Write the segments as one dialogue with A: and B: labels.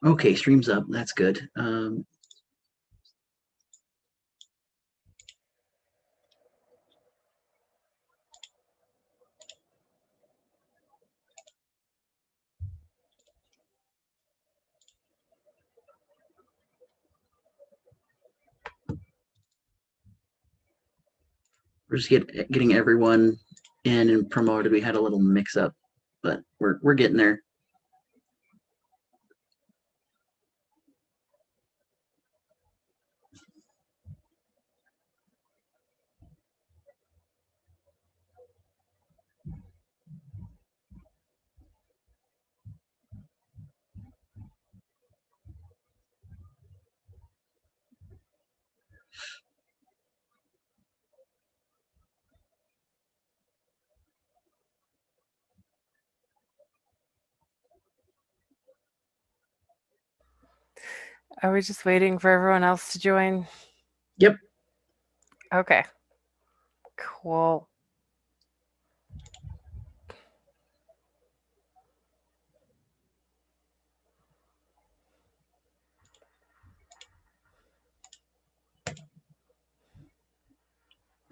A: Okay, stream's up. That's good. We're just getting everyone in and promoted. We had a little mix up, but we're getting there.
B: Are we just waiting for everyone else to join?
A: Yep.
B: Okay. Cool.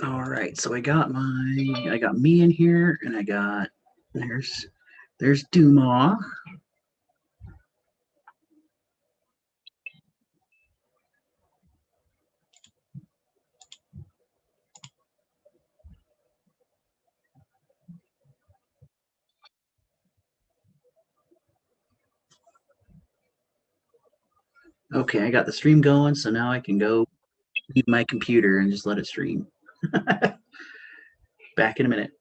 A: All right, so I got me in here, and there's Dumas. Okay, I got the stream going, so now I can go leave my computer and just let it stream. Back in a minute.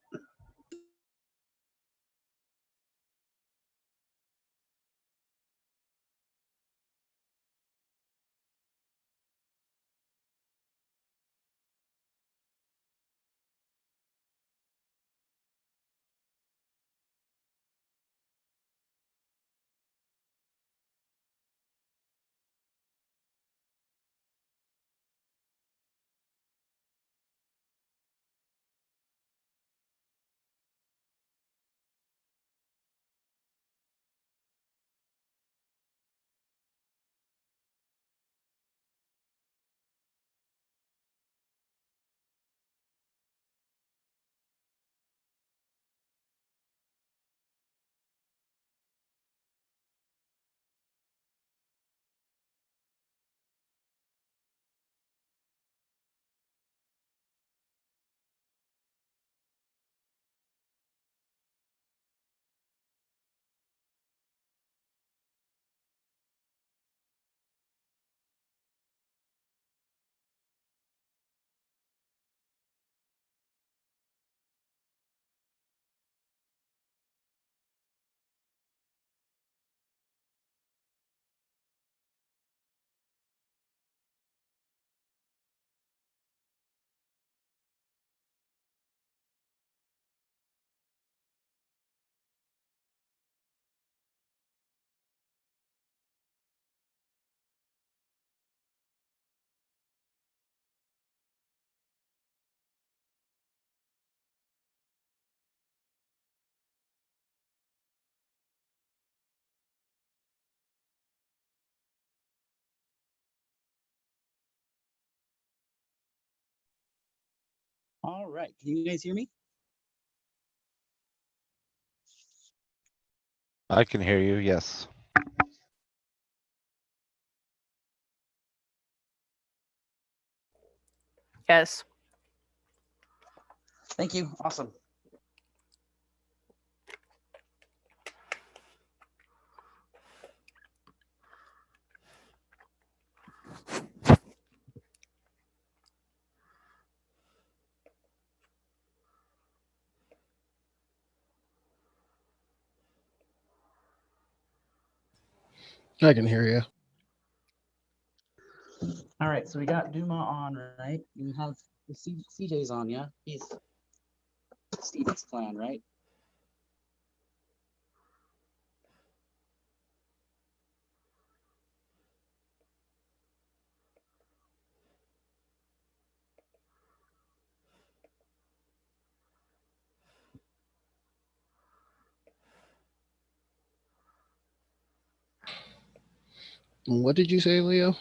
A: All right, can you guys hear me?
C: I can hear you, yes.
B: Yes.
A: Thank you. Awesome.
D: I can hear you.
A: All right, so we got Dumas on, right? You have the CJ's on, yeah? He's Steven's clan, right?
D: What did you say, Leo?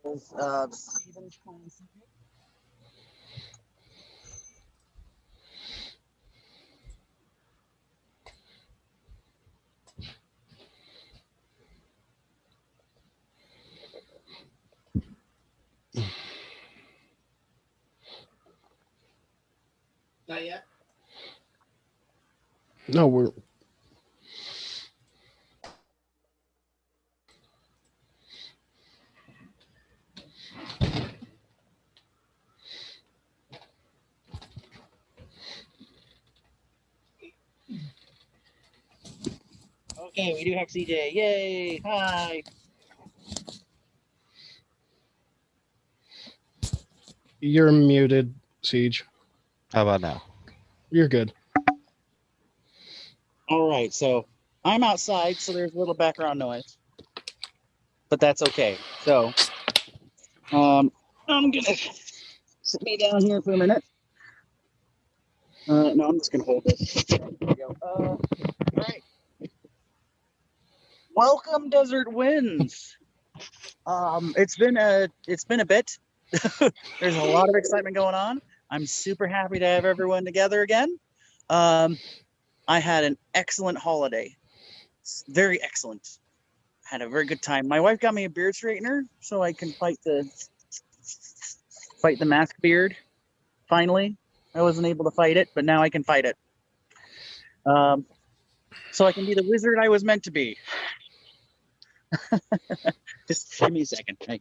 A: Is Steven's playing CJ?
E: Not yet.
D: No, we're.
A: Okay, we do have CJ. Yay! Hi.
D: You're muted, Siege.
C: How about now?
D: You're good.
A: All right, so I'm outside, so there's a little background noise, but that's okay. So, I'm gonna sit me down here for a minute. No, I'm just gonna hold this. There we go. All right. Welcome, Desert Winds. It's been a bit. There's a lot of excitement going on. I'm super happy to have everyone together again. I had an excellent holiday. Very excellent. Had a very good time. My wife got me a beard straightener so I can fight the mask beard. Finally, I wasn't able to fight it, but now I can fight it. So I can be the wizard I was meant to be. Just give me a second. Hey.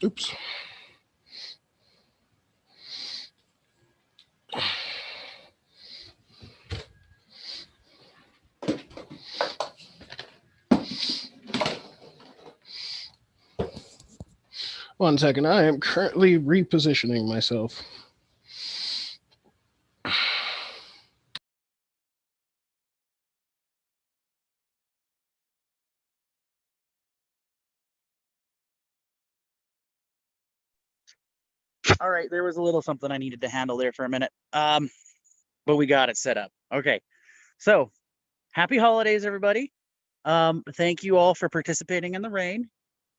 D: Oops. One second. I am currently repositioning myself.
A: All right, there was a little something I needed to handle there for a minute. But we got it set up. Okay. So, happy holidays, everybody. Thank you all for participating in the rain.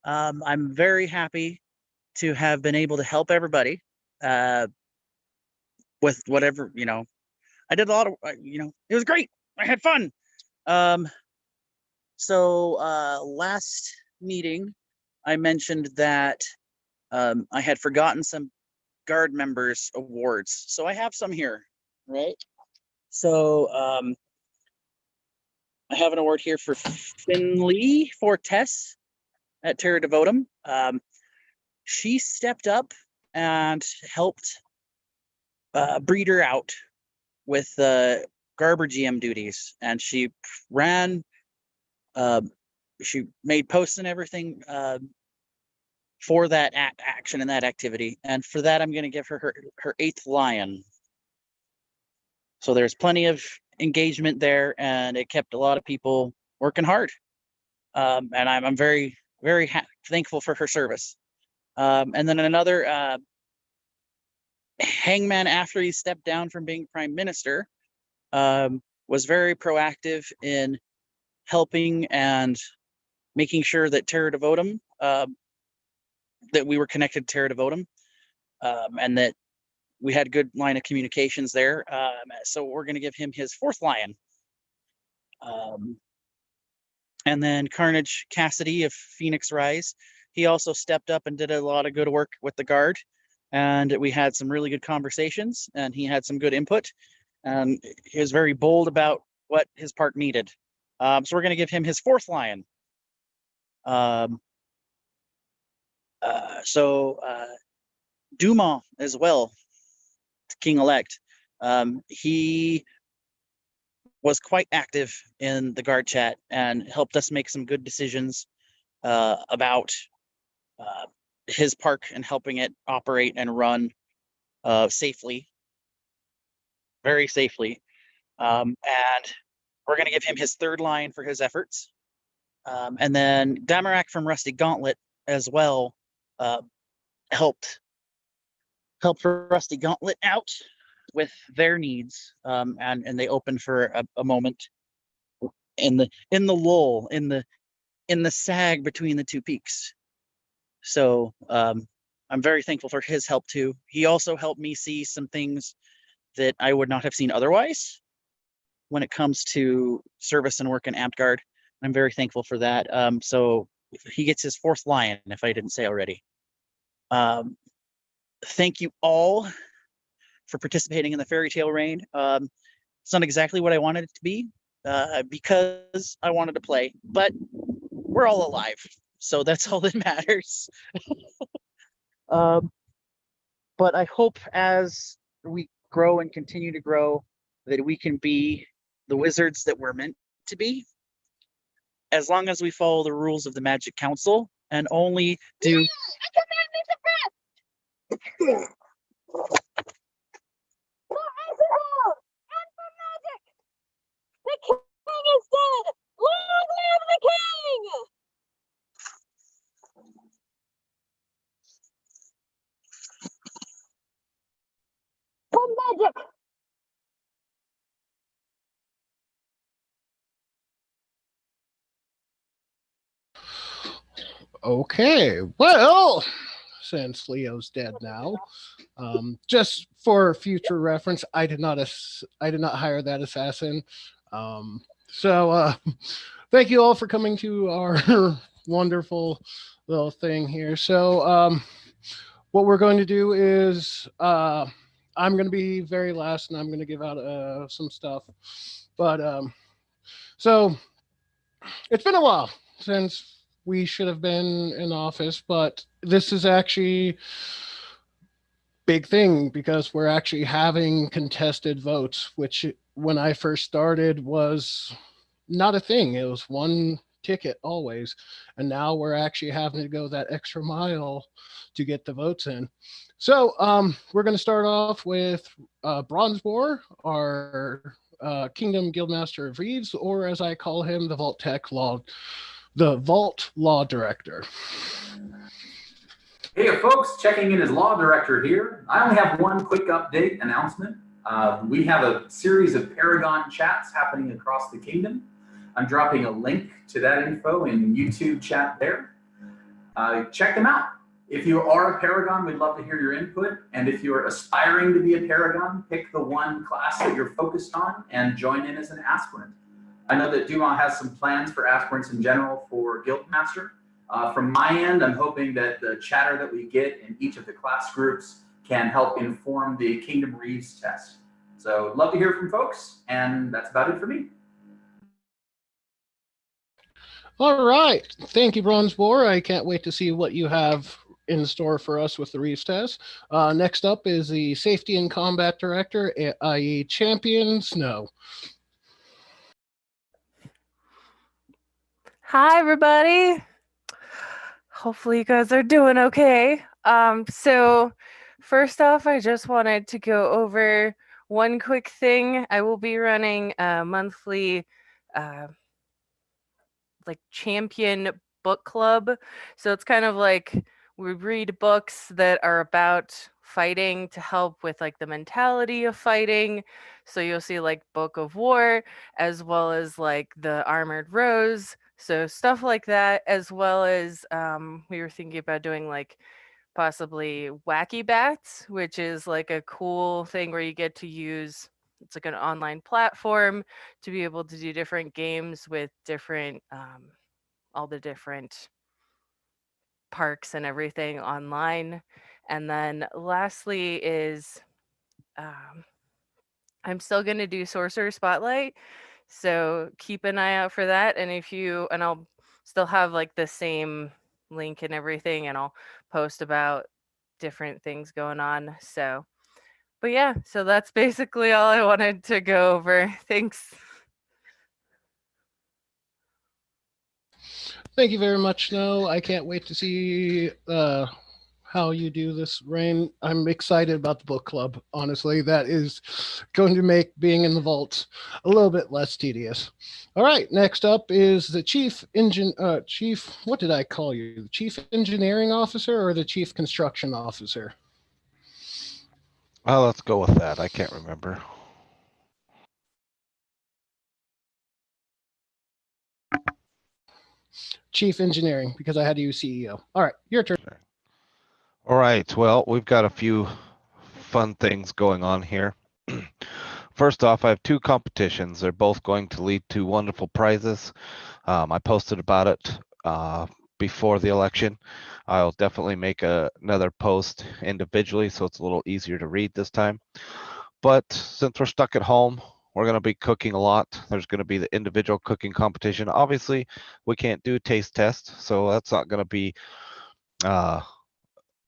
A: I'm very happy to have been able to help everybody with whatever, I did a lot of, it was great. I had fun. So last meeting, I mentioned that I had forgotten some guard members awards. So I have some here, right? So I have an award here for Finley Fortes at Terra Devotum. She stepped up and helped Breeder out with Garber GM duties, and she ran. She made posts and everything for that action and that activity, and for that, I'm going to give her her 8th lion. So there's plenty of engagement there, and it kept a lot of people working hard. And I'm very, very thankful for her service. And then another hangman, after he stepped down from being prime minister, was very proactive in helping and making sure that Terra Devotum, that we were connected to Terra Devotum, and that we had good line of communications there. So we're going to give him his 4th lion. And then Carnage Cassidy of Phoenix Rise, he also stepped up and did a lot of good work with the guard. And we had some really good conversations, and he had some good input. And he was very bold about what his park needed. So we're going to give him his 4th lion. Dumont as well, King-elect. He was quite active in the guard chat and helped us make some good decisions about his park and helping it operate and run safely. very safely. And we're going to give him his third line for his efforts. And then Damarak from Rusty Gauntlet as well helped Rusty Gauntlet out with their needs. And they opened for a moment in the lull, in the sag between the two peaks. So I'm very thankful for his help too. He also helped me see some things that I would not have seen otherwise when it comes to service and work in Amtgard. I'm very thankful for that. So he gets his fourth lion, if I didn't say already. Thank you all for participating in the fairy tale rain. It's not exactly what I wanted it to be because I wanted to play, but we're all alive. So that's all that matters. But I hope as we grow and continue to grow that we can be the wizards that we're meant to be, as long as we follow the rules of the Magic Council and only do.
E: The king is dead! Long live the king! For magic!
D: Okay, well, since Leo's dead now, just for future reference, I did not hire that assassin. So thank you all for coming to our wonderful little thing here. So what we're going to do is I'm going to be very last, and I'm going to give out some stuff. But so it's been a while since we should have been in office, but this is actually big thing because we're actually having contested votes, which when I first started was not a thing. It was one ticket always, and now we're actually having to go that extra mile to get the votes in. So we're going to start off with Bronze Boar, our Kingdom Guildmaster of Reeves, or as I call him, the Vault Law Director.
F: Hey folks, checking in as Law Director here. I only have one quick update announcement. We have a series of Paragon chats happening across the kingdom. I'm dropping a link to that info in YouTube chat there. Check them out. If you are a Paragon, we'd love to hear your input. And if you're aspiring to be a Paragon, pick the one class that you're focused on and join in as an aspirant. I know that Dumas has some plans for aspirants in general for Guildmaster. From my end, I'm hoping that the chatter that we get in each of the class groups can help inform the Kingdom Reeves test. So love to hear from folks, and that's about it for me.
D: All right. Thank you, Bronze Boar. I can't wait to see what you have in store for us with the Reeves test. Next up is the Safety and Combat Director, i.e. Champion Snow.
B: Hi, everybody. Hopefully you guys are doing okay. So first off, I just wanted to go over one quick thing. I will be running a monthly like champion book club. So it's kind of like we read books that are about fighting to help with like the mentality of fighting. So you'll see like Book of War as well as like the Armored Rose. So stuff like that, as well as we were thinking about doing like possibly Wacky Bats, which is like a cool thing where you get to use, it's like an online platform to be able to do different games with different all the different parks and everything online. And then lastly is I'm still going to do Sorcerer Spotlight, so keep an eye out for that. And and I'll still have like the same link and everything, and I'll post about different things going on. So but yeah, so that's basically all I wanted to go over. Thanks.
D: Thank you very much, Snow. I can't wait to see how you do this, Rain. I'm excited about the book club. Honestly, that is going to make being in the vaults a little bit less tedious. All right, next up is the chief. What did I call you? The chief engineering officer or the chief construction officer?
C: Well, let's go with that. I can't remember.
D: Chief engineering, because I had to use CEO. All right, your turn.
C: All right. Well, we've got a few fun things going on here. First off, I have two competitions. They're both going to lead to wonderful prizes. I posted about it before the election. I'll definitely make another post individually so it's a little easier to read this time. But since we're stuck at home, we're going to be cooking a lot. There's going to be the individual cooking competition. Obviously, we can't do a taste test, so that's not going to be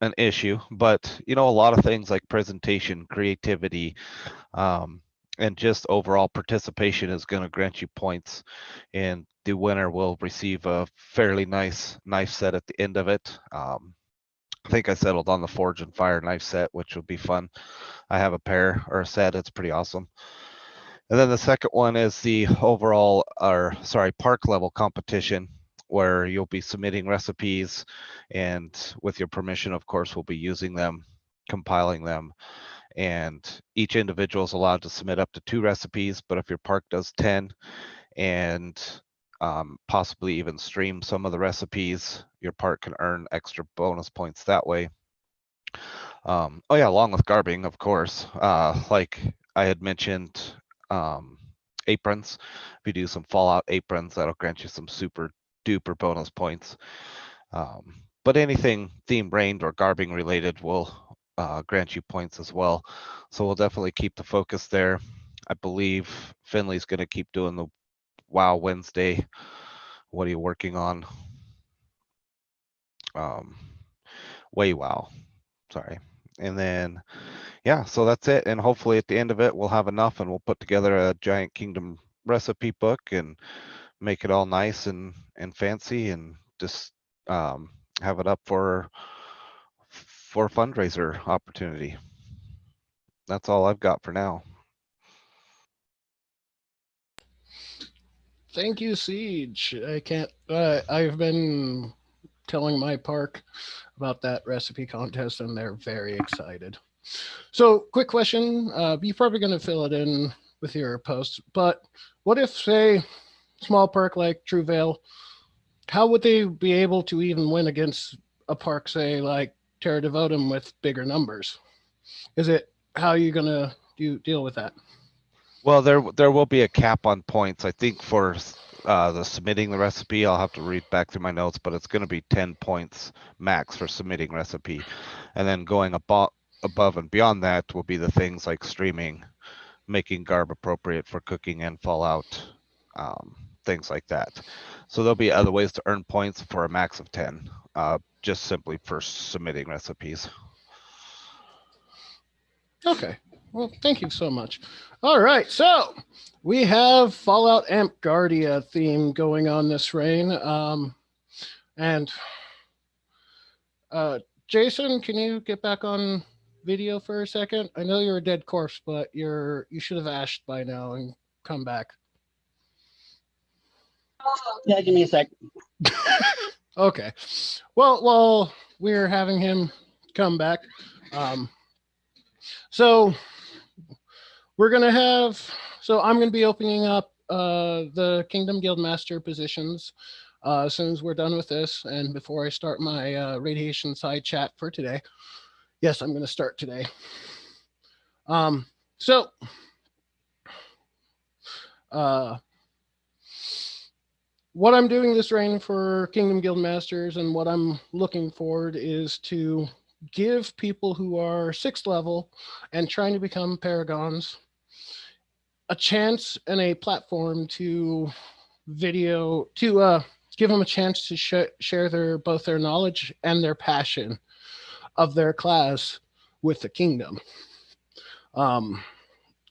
C: an issue. But a lot of things like presentation, creativity, and just overall participation is going to grant you points, and the winner will receive a fairly nice knife set at the end of it. I think I settled on the Forge and Fire knife set, which would be fun. I have a pair or a set. It's pretty awesome. And then the second one is the park level competition, where you'll be submitting recipes, and with your permission, of course, we'll be using them, compiling them, and each individual is allowed to submit up to 2 recipes. But if your park does 10 and possibly even stream some of the recipes, your park can earn extra bonus points that way. Oh yeah, along with garbing, of course. Like I had mentioned, aprons. If you do some Fallout aprons, that'll grant you some super duper bonus points. But anything theme rained or garbing related will grant you points as well. So we'll definitely keep the focus there. I believe Finley's going to keep doing the Wow Wednesday. What are you working on? Way Wow. Sorry. And then, yeah, so that's it. And hopefully at the end of it, we'll have enough and we'll put together a giant kingdom recipe book and make it all nice and fancy, and just have it up for a fundraiser opportunity. That's all I've got for now.
D: Thank you, Siege. I can't. I've been telling my park about that recipe contest, and they're very excited. So, quick question. You're probably going to fill it in with your post, but what if, say, small park like Truevale, how would they be able to even win against a park, say, like Terra Devotum with bigger numbers? How are you going to deal with that?
C: Well, there will be a cap on points. I think for the submitting the recipe, I'll have to read back through my notes, but it's going to be 10 points max for submitting recipe. And then going above and beyond that will be the things like streaming, making garb appropriate for cooking and Fallout, things like that. So there'll be other ways to earn points for a max of 10, just simply for submitting recipes.
D: Okay. Well, thank you so much. All right. So we have Fallout Amp-Guardia theme going on this reign. And Jason, can you get back on video for a second? I know you're a dead corpse, but you should have ashed by now and come back.
A: Yeah, give me a sec.
D: Okay. Well, while we're having him come back, so we're gonna have. So I'm gonna be opening up the Kingdom Guildmaster positions as soon as we're done with this, and before I start my radiation side chat for today. Yes, I'm gonna start today. So. What I'm doing this reign for Kingdom Guild Masters and what I'm looking forward is to give people who are 6th level and trying to become paragons a chance and a platform to give them a chance to share both their knowledge and their passion of their class with the kingdom.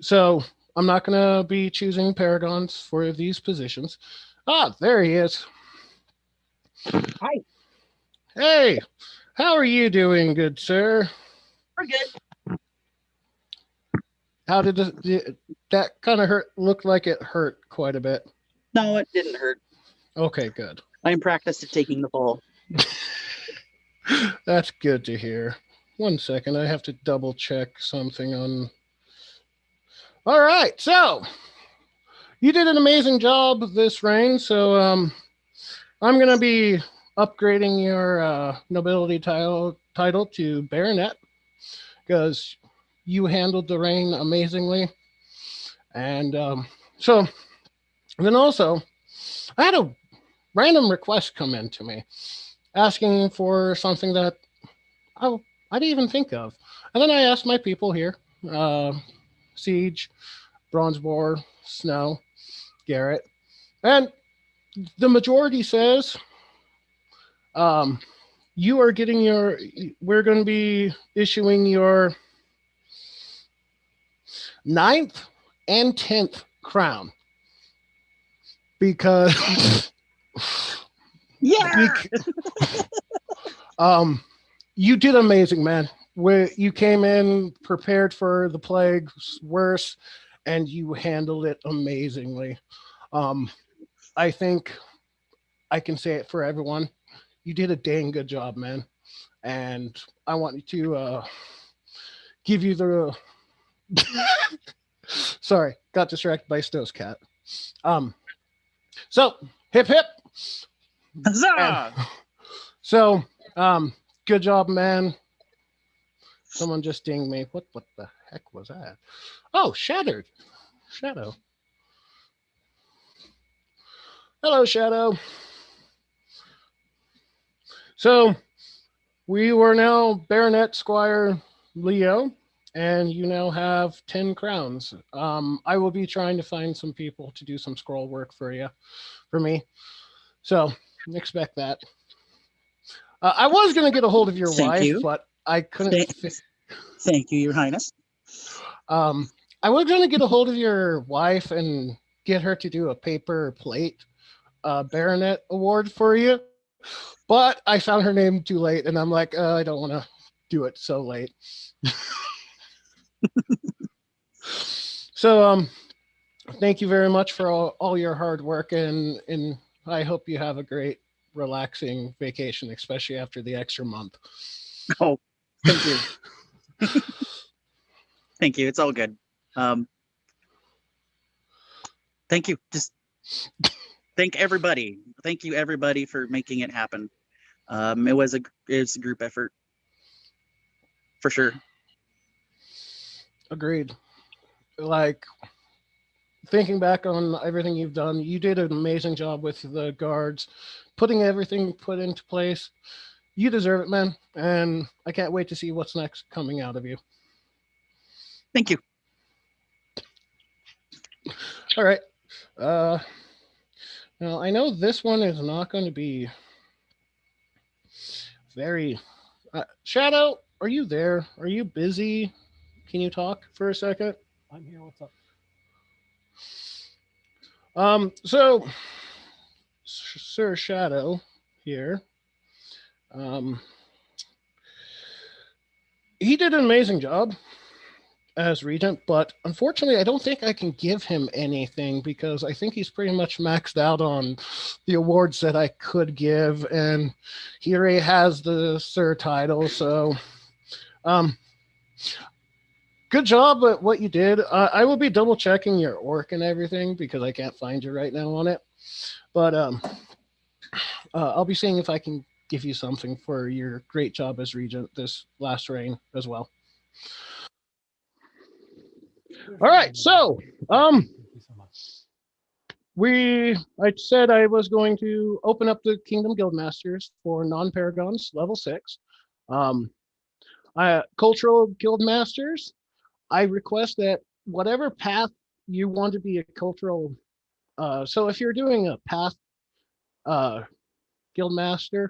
D: So I'm not going to be choosing paragons for these positions. Ah, there he is.
A: Hi.
D: Hey, How are you doing, good sir?
A: We're good.
D: How did that kind of hurt? Looked like it hurt quite a bit.
A: No, it didn't hurt.
D: Okay, good.
A: I'm practiced at taking the fall.
D: That's good to hear. 1 second, I have to double check something on. All right, so you did an amazing job this reign. So I'm gonna be upgrading your nobility title to baronet because you handled the reign amazingly. And so then also, I had a random request come in to me asking for something that I didn't even think of. And then I asked my people here, Siege, Bronzebore, Snow, Garrett, and the majority says you are getting we're going to be issuing your 9th and 10th crown because
A: Yeah.
D: You did amazing, man. You came in prepared for the plague's worst, and you handled it amazingly. I think I can say it for everyone. You did a dang good job, man. And I want to give you the. Sorry, got distracted by Snow's cat. So hip hip.
A: Huzzah!
D: So good job, man. Someone just dinged me. What the heck was that? Oh, Shattered. Shadow. Hello, Shadow. So we were now Baronet Squire Leo, and you now have 10 crowns. I will be trying to find some people to do some scroll work for me. So expect that. I was going to get a hold of your
A: Thank
D: wife,
A: you.
D: but I couldn't.
A: Thank you, Your Highness.
D: I was going to get a hold of your wife and get her to do a paper plate Baronet award for you, but I found her name too late, and I'm like, I don't want to do it so late. So, thank you very much for all your hard work, and I hope you have a great, relaxing vacation, especially after the extra month.
A: Oh, thank you. Thank you. It's all good. Thank you. Just thank everybody. Thank you, everybody, for making it happen. It was a group effort for sure.
D: Agreed. Like, thinking back on everything you've done, you did an amazing job with the guards, putting everything put into place. You deserve it, man. And I can't wait to see what's next coming out of you.
A: Thank you.
D: All right. Now I know this one is not going to be very. Shadow, are you there? Are you busy? Can you talk for a second?
G: I'm here. What's up?
D: So, Sir Shadow here. He did an amazing job as regent, but unfortunately, I don't think I can give him anything because I think he's pretty much maxed out on the awards that I could give, and he already has the Sir title. So, good job at what you did. I will be double checking your orc and everything because I can't find you right now on it, but I'll be seeing if I can give you something for your great job as regent this last reign as well. All right, so
G: Thank you so much.
D: I said I was going to open up the Kingdom Guildmasters for non-paragons level 6. Cultural Guildmasters, I request that whatever path you want to be a cultural, so if you're doing a path Guildmaster,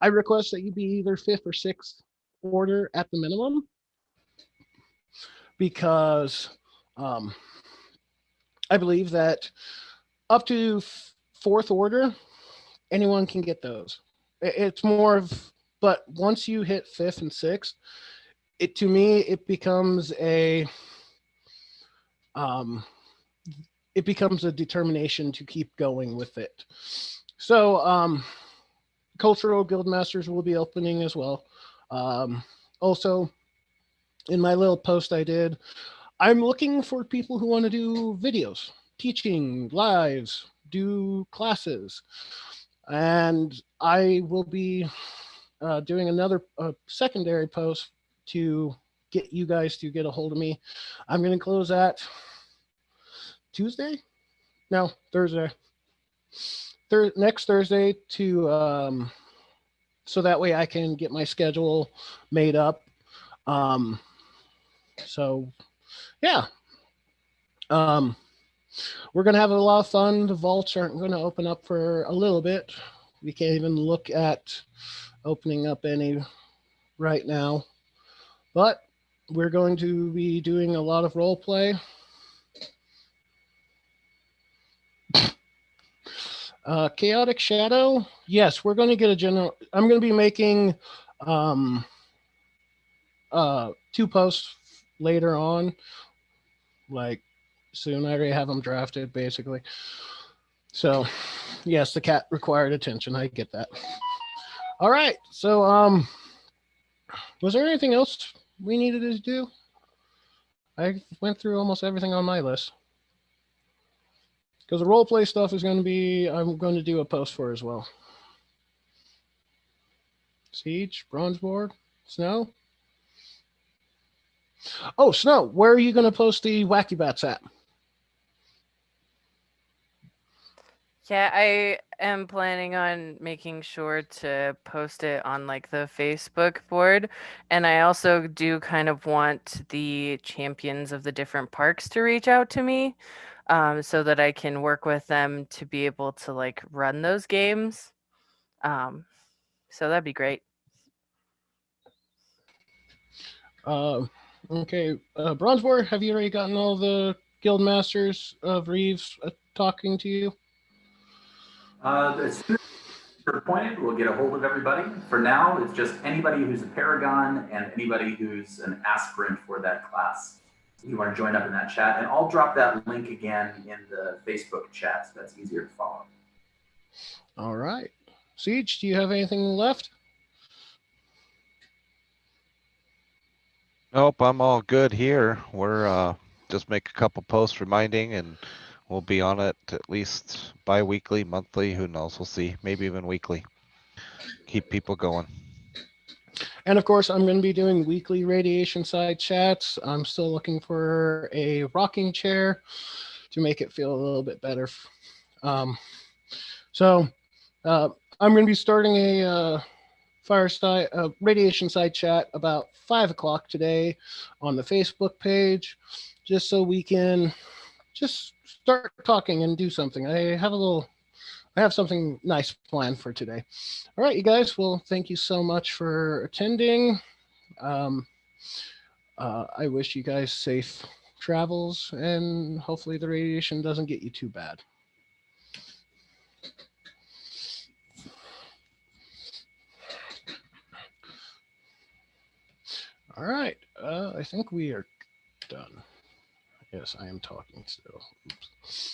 D: I request that you be either 5th or 6th order at the minimum, because I believe that up to 4th order, anyone can get those. It's more of but once you hit 5th and 6th, to me it becomes a determination to keep going with it. So cultural guild masters will be opening as well. Also, in my little post I did, I'm looking for people who want to do videos, teaching, lives, do classes. And I will be doing another secondary post to get you guys to get a hold of me. I'm going to close that Tuesday? No, Thursday. Next Thursday to so that way I can get my schedule made up. So yeah. We're gonna have a lot of fun. The vaults aren't gonna open up for a little bit. We can't even look at opening up any right now. But we're going to be doing a lot of role play. Chaotic Shadow. Yes, we're going to get a general. I'm going to be making 2 posts later on. Like soon, I already have them drafted, basically. So, yes, the cat required attention. I get that. All right. So, was there anything else we needed to do? I went through almost everything on my list. Because the role play stuff is going to be, I'm going to do a post for as well. Siege, Bronzeboard, Snow. Oh, Snow, where are you going to post the Wacky Bats at?
B: Yeah, I am planning on making sure to post it on like the Facebook board. And I also do kind of want the champions of the different parks to reach out to me, so that I can work with them to be able to like run those games. So that'd be great.
D: Okay, Bronzeboard, have you already gotten all the guild masters of Reeves talking to you?
F: As soon as you're appointed, we'll get a hold of everybody. For now, it's just anybody who's a Paragon and anybody who's an aspirant for that class. You want to join up in that chat, and I'll drop that link again in the Facebook chat, so that's easier to follow.
D: All right. Siege, do you have anything left?
C: Nope, I'm all good here. We're just make a couple posts reminding, and we'll be on it at least bi-weekly, monthly, who knows, we'll see, maybe even weekly. Keep people going.
D: And of course, I'm going to be doing weekly radiation side chats. I'm still looking for a rocking chair to make it feel a little bit better. So I'm going to be starting a fireside radiation side chat about 5 o'clock today on the Facebook page, just so we can just start talking and do something. I have something nice planned for today. All right, you guys. Well, thank you so much for attending. I wish you guys safe travels, and hopefully the radiation doesn't get you too bad. All right. I think we are done. Yes, I am talking still. Oops.